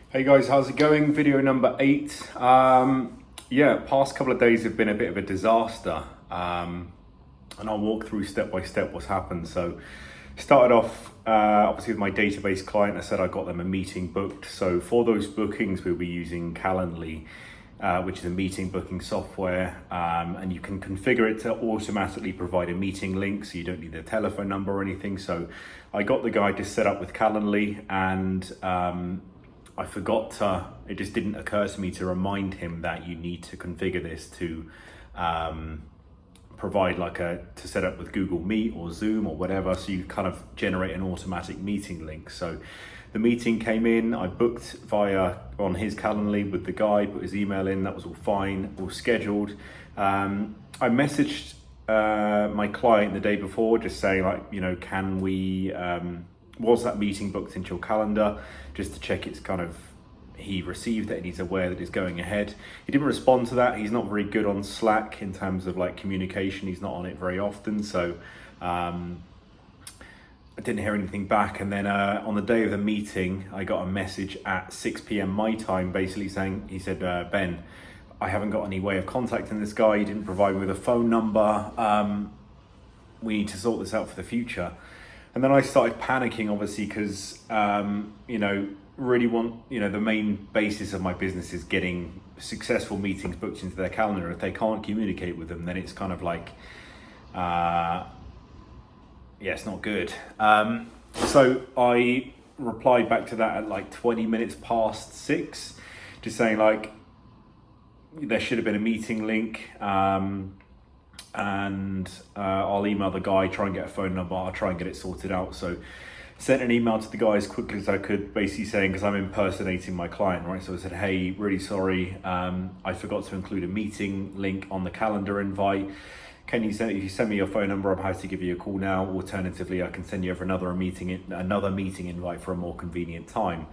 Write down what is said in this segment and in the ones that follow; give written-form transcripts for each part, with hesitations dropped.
Hey guys, how's it going? Video number 8. Past couple of days have been a bit of a disaster, and I'll walk through step by step what's happened. So, started off obviously with my database client. I said I got them a meeting booked. So for those bookings, we'll be using Calendly, which is a meeting booking software, and you can configure it to automatically provide a meeting link, so you don't need a telephone number or anything. So I got the guy to set up with Calendly, and I forgot to, it just didn't occur to me to remind him that you need to configure this to provide to set up with Google Meet or Zoom or whatever, so you kind of generate an automatic meeting link. So the meeting came in, I booked on his Calendly with the guy, put his email in, that was all fine, all scheduled. I messaged my client the day before just saying can we, was that meeting booked into your calendar, just to check it's he received it and he's aware that it's going ahead. He didn't respond to that. He's not very good on Slack in terms of communication. He's not on it very often. So I didn't hear anything back. And then on the day of the meeting, I got a message at 6 p.m. my time, basically saying, he said, Ben, I haven't got any way of contacting this guy. He didn't provide me with a phone number. We need to sort this out for the future. And then I started panicking, obviously, because, really want, the main basis of my business is getting successful meetings booked into their calendar. If they can't communicate with them, then it's kind of it's not good. So I replied back to that at 20 minutes past 6, just saying there should have been a meeting link. And I'll email the guy, try and get a phone number, I'll try and get it sorted out. So sent an email to the guy as quickly as I could, basically saying, because I'm impersonating my client, right? So I said, hey, really sorry, I forgot to include a meeting link on the calendar invite. If you send me your phone number, I'm happy to give you a call now. Alternatively, I can send you over another meeting invite for a more convenient time.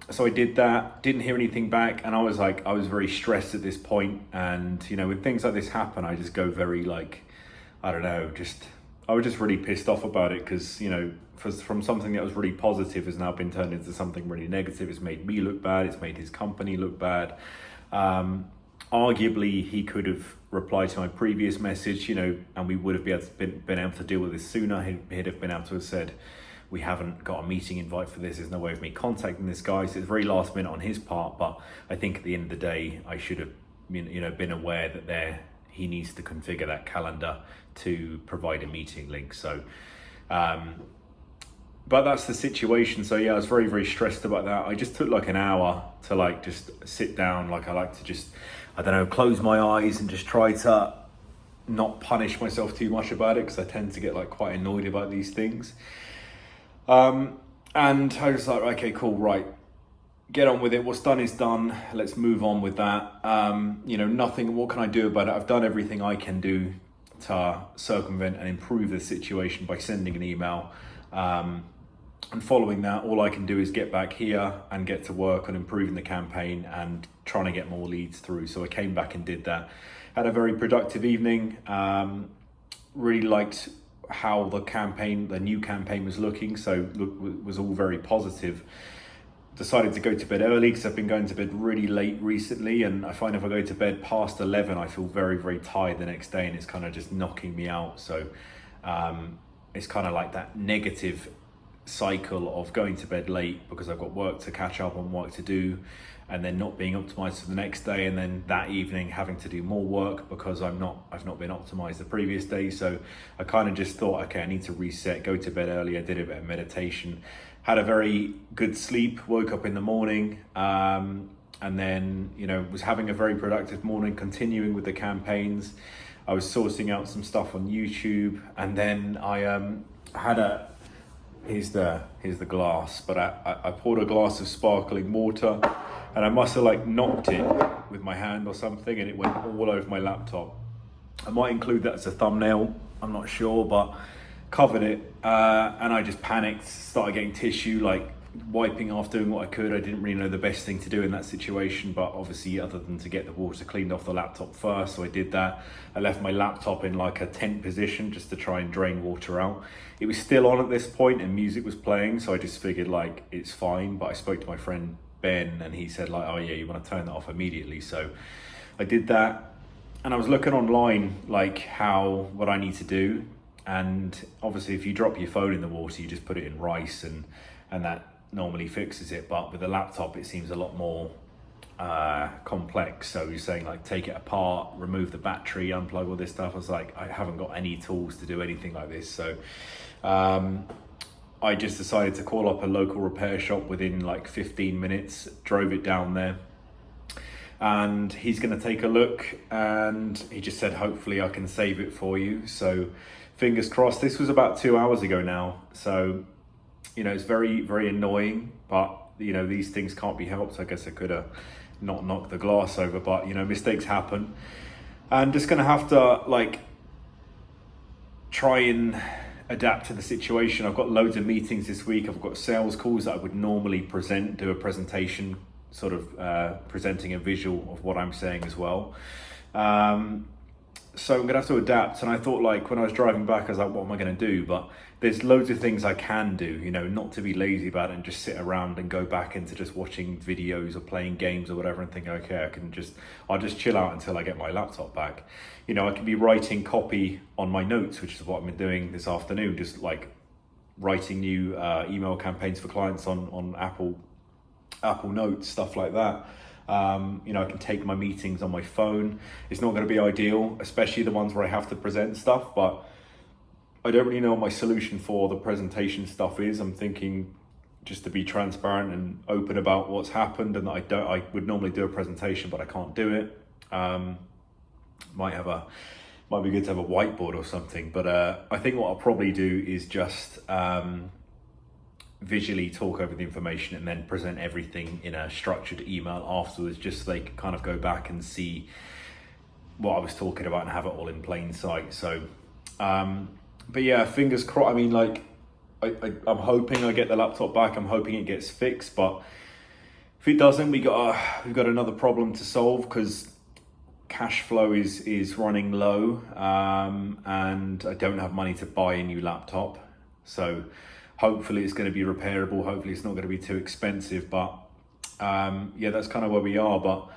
So I did that, didn't hear anything back, and I was very stressed at this point. And when things like this happen, I just go very I was just really pissed off about it, because from something that was really positive has now been turned into something really negative. It's made me look bad, it's made his company look bad. Arguably, he could have replied to my previous message, and we would have been able to deal with this sooner. He'd have been able to have said, we haven't got a meeting invite for this, there's no way of me contacting this guy. So it's very last minute on his part, but I think at the end of the day, I should have been aware that he needs to configure that calendar to provide a meeting link. So but that's the situation. So yeah, I was very, very stressed about that. I just took an hour to just sit down. I like to just, close my eyes and just try to not punish myself too much about it, because I tend to get quite annoyed about these things. And I was okay, cool, right, get on with it. What's done is done. Let's move on with that. Nothing, what can I do about it? I've done everything I can do to circumvent and improve the situation by sending an email. And following that, all I can do is get back here and get to work on improving the campaign and trying to get more leads through. So I came back and did that. Had a very productive evening. Really liked how the new campaign was looking. So was all very positive. Decided to go to bed early, because I've been going to bed really late recently, and I find if I go to bed past 11, I feel very, very tired the next day, and it's kind of just knocking me out. So it's kind of that negative cycle of going to bed late because I've got work to catch up on, work to do, and then not being optimized for the next day, and then that evening having to do more work because I've not been optimized the previous day. So I kind of just thought, okay, I need to reset, go to bed early. I did a bit of meditation, had a very good sleep, woke up in the morning, and then was having a very productive morning, continuing with the campaigns. I was sourcing out some stuff on YouTube, and then I had here's the glass, but I poured a glass of sparkling water, and I must have knocked it with my hand or something, and it went all over my laptop. I might include that as a thumbnail, I'm not sure, but covered it, and I just panicked, started getting tissue wiping off, doing what I could. I didn't really know the best thing to do in that situation, but obviously other than to get the water cleaned off the laptop first, so I did that. I left my laptop in like a tent position just to try and drain water out. It was still on at this point and music was playing, so I just figured like it's fine. But I spoke to my friend Ben and he said like, oh yeah, you want to turn that off immediately. So I did that, and I was looking online like what I need to do. And obviously if you drop your phone in the water, you just put it in rice and that normally fixes it. But with a laptop, it seems a lot more complex. So you're saying like take it apart, remove the battery, unplug all this stuff. I was like, I haven't got any tools to do anything like this. So I just decided to call up a local repair shop within like 15 minutes, drove it down there, and he's going to take a look, and he just said hopefully I can save it for you. So fingers crossed. This was about 2 hours ago now, so you know, it's very, very annoying, but you know, these things can't be helped. I guess I could have not knocked the glass over, but you know, mistakes happen. I'm just gonna have to like try and adapt to the situation. I've got loads of meetings this week. I've got sales calls that I would normally do a presentation, sort of presenting a visual of what I'm saying as well. So I'm gonna have to adapt. And I thought like when I was driving back, I was like, what am I gonna do? But there's loads of things I can do, you know, not to be lazy about it and just sit around and go back into just watching videos or playing games or whatever and think, okay, I'll just chill out until I get my laptop back. You know, I can be writing copy on my notes, which is what I've been doing this afternoon, just like writing new email campaigns for clients on Apple Notes, stuff like that. You know, I can take my meetings on my phone. It's not going to be ideal, especially the ones where I have to present stuff, but I don't really know what my solution for the presentation stuff is. I'm thinking just to be transparent and open about what's happened, and that I would normally do a presentation, but I can't do it. Might be good to have a whiteboard or something, but I think what I'll probably do is just visually talk over the information and then present everything in a structured email afterwards, just so they can kind of go back and see what I was talking about and have it all in plain sight. So but yeah, fingers crossed. I mean, like I'm hoping I get the laptop back. I'm hoping it gets fixed, but if it doesn't, we've got another problem to solve, because cash flow is running low, and I don't have money to buy a new laptop. So hopefully it's going to be repairable. Hopefully it's not going to be too expensive, but yeah, that's kind of where we are. But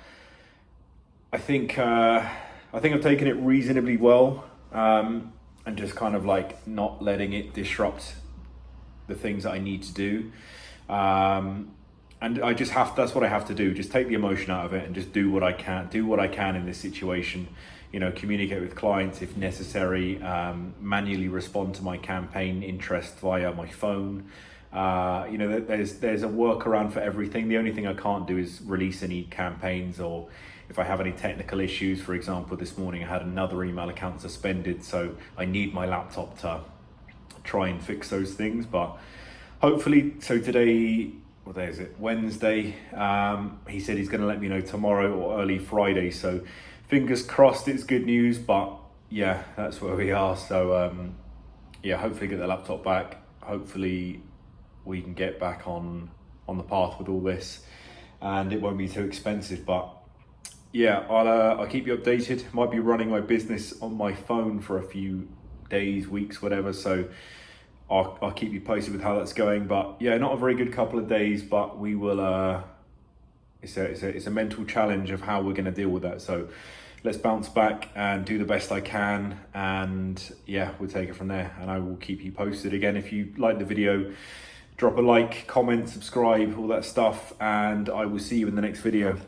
I think I've taken it reasonably well, and just kind of like not letting it disrupt the things that I need to do. And that's what I have to do. Just take the emotion out of it and just do what I can in this situation. You know, communicate with clients if necessary, manually respond to my campaign interest via my phone. You know, there's a workaround for everything. The only thing I can't do is release any campaigns, or if I have any technical issues. For example, this morning I had another email account suspended, so I need my laptop to try and fix those things. But hopefully, so today, what day is it? Wednesday. He said he's going to let me know tomorrow or early Friday. So fingers crossed it's good news. But yeah, that's where we are. So yeah, hopefully get the laptop back. Hopefully we can get back on the path with all this, and it won't be too expensive. But yeah, I'll keep you updated. Might be running my business on my phone for a few days, weeks, whatever. So I'll keep you posted with how that's going. But yeah, not a very good couple of days, but we will. It's a mental challenge of how we're going to deal with that. So let's bounce back and do the best I can, and yeah, we'll take it from there. And I will keep you posted. Again, if you like the video, drop a like, comment, subscribe, all that stuff, and I will see you in the next video.